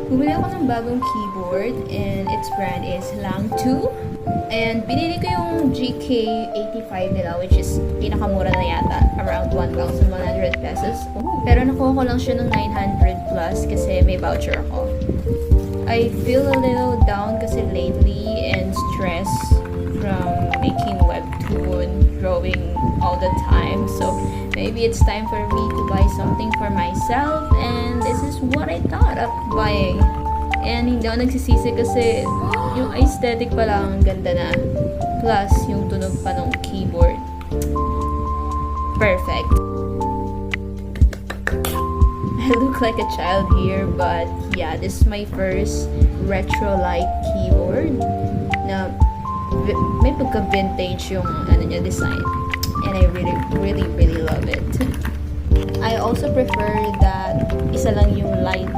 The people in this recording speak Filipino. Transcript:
Bumili ako ng bagong keyboard and its brand is Lang 2. And binili ko yung GK85 nila, which is pinakamura na yata, around 1,100 pesos. Pero nakuha ko lang siya ng 900 plus kasi may voucher ako. I feel a little down kasi lately and stressed from making webtoon, drawing all the time. So maybe it's time for me to buy something for myself, and this is what I thought of buying. And hindi ako nagsisisi kasi yung aesthetic pa lang ang ganda na. Plus, yung tunog pa ng keyboard. Perfect. I look like a child here, but yeah, this is my first retro-like keyboard na may pagka-vintage yung design. And I really love it. I also prefer that isa lang yung light